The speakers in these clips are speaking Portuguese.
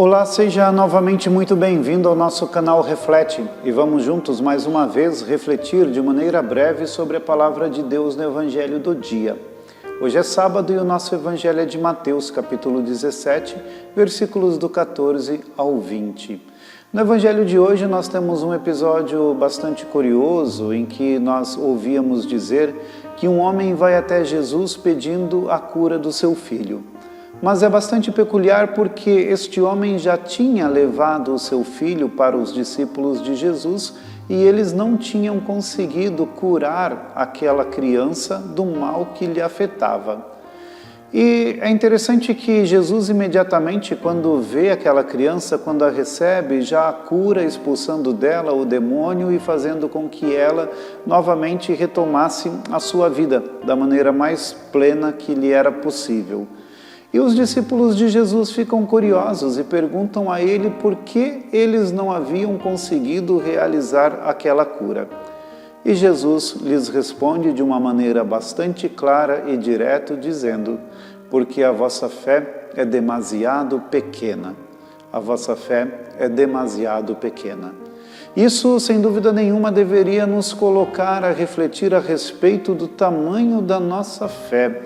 Olá, seja novamente muito bem-vindo ao nosso canal Reflete e vamos juntos mais uma vez refletir de maneira breve sobre a Palavra de Deus no Evangelho do dia. Hoje é sábado e o nosso Evangelho é de Mateus, capítulo 17, versículos do 14 ao 20. No Evangelho de hoje nós temos um episódio bastante curioso em que nós ouvíamos dizer que um homem vai até Jesus pedindo a cura do seu filho. Mas é bastante peculiar porque este homem já tinha levado o seu filho para os discípulos de Jesus e eles não tinham conseguido curar aquela criança do mal que lhe afetava. E é interessante que Jesus imediatamente, quando vê aquela criança, quando a recebe, já a cura, expulsando dela o demônio e fazendo com que ela novamente retomasse a sua vida da maneira mais plena que lhe era possível. E os discípulos de Jesus ficam curiosos e perguntam a ele por que eles não haviam conseguido realizar aquela cura. E Jesus lhes responde de uma maneira bastante clara e direta, dizendo: porque a vossa fé é demasiado pequena. A vossa fé é demasiado pequena. Isso, sem dúvida nenhuma, deveria nos colocar a refletir a respeito do tamanho da nossa fé.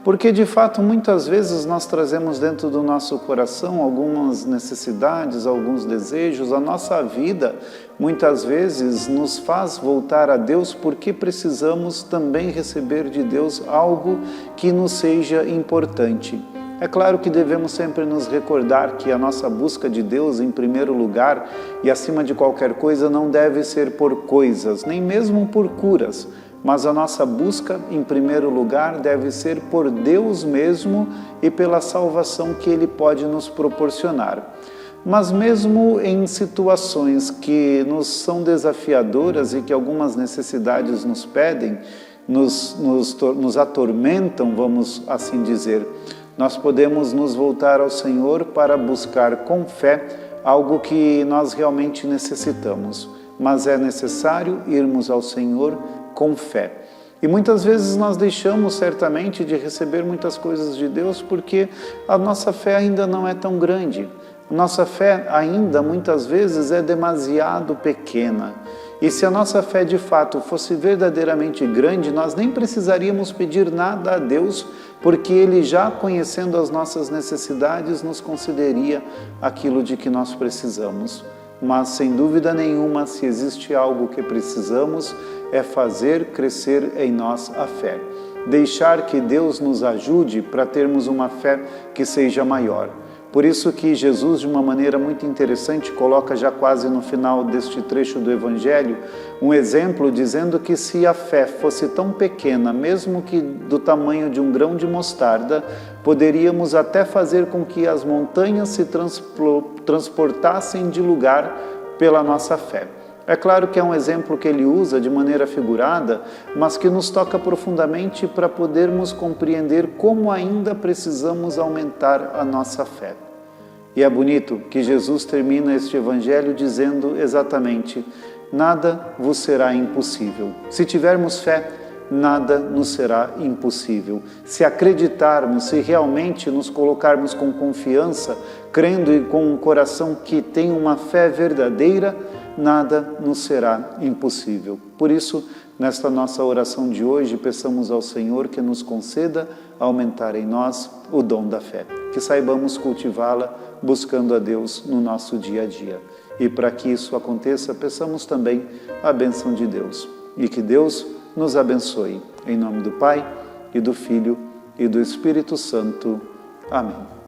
Porque, de fato, muitas vezes nós trazemos dentro do nosso coração algumas necessidades, alguns desejos. A nossa vida, muitas vezes, nos faz voltar a Deus porque precisamos também receber de Deus algo que nos seja importante. É claro que devemos sempre nos recordar que a nossa busca de Deus, em primeiro lugar, e acima de qualquer coisa, não deve ser por coisas, nem mesmo por curas. Mas a nossa busca, em primeiro lugar, deve ser por Deus mesmo e pela salvação que Ele pode nos proporcionar. Mas mesmo em situações que nos são desafiadoras e que algumas necessidades nos pedem, nos atormentam, vamos assim dizer, nós podemos nos voltar ao Senhor para buscar com fé algo que nós realmente necessitamos. Mas é necessário irmos ao Senhor com fé. E muitas vezes nós deixamos certamente de receber muitas coisas de Deus porque a nossa fé ainda não é tão grande. A nossa fé ainda muitas vezes é demasiado pequena. E se a nossa fé de fato fosse verdadeiramente grande, nós nem precisaríamos pedir nada a Deus, porque Ele, já conhecendo as nossas necessidades, nos concederia aquilo de que nós precisamos. Mas, sem dúvida nenhuma, se existe algo que precisamos, é fazer crescer em nós a fé. Deixar que Deus nos ajude para termos uma fé que seja maior. Por isso que Jesus, de uma maneira muito interessante, coloca já quase no final deste trecho do Evangelho, um exemplo dizendo que se a fé fosse tão pequena, mesmo que do tamanho de um grão de mostarda, poderíamos até fazer com que as montanhas se transportassem de lugar pela nossa fé. É claro que é um exemplo que ele usa de maneira figurada, mas que nos toca profundamente para podermos compreender como ainda precisamos aumentar a nossa fé. E é bonito que Jesus termina este Evangelho dizendo exatamente: nada vos será impossível. Se tivermos fé, nada nos será impossível. Se acreditarmos, se realmente nos colocarmos com confiança, crendo e com um coração que tem uma fé verdadeira, nada nos será impossível. Por isso, nesta nossa oração de hoje, peçamos ao Senhor que nos conceda aumentar em nós o dom da fé, que saibamos cultivá-la buscando a Deus no nosso dia a dia. E para que isso aconteça, peçamos também a bênção de Deus. E que Deus nos abençoe. Em nome do Pai, e do Filho, e do Espírito Santo. Amém.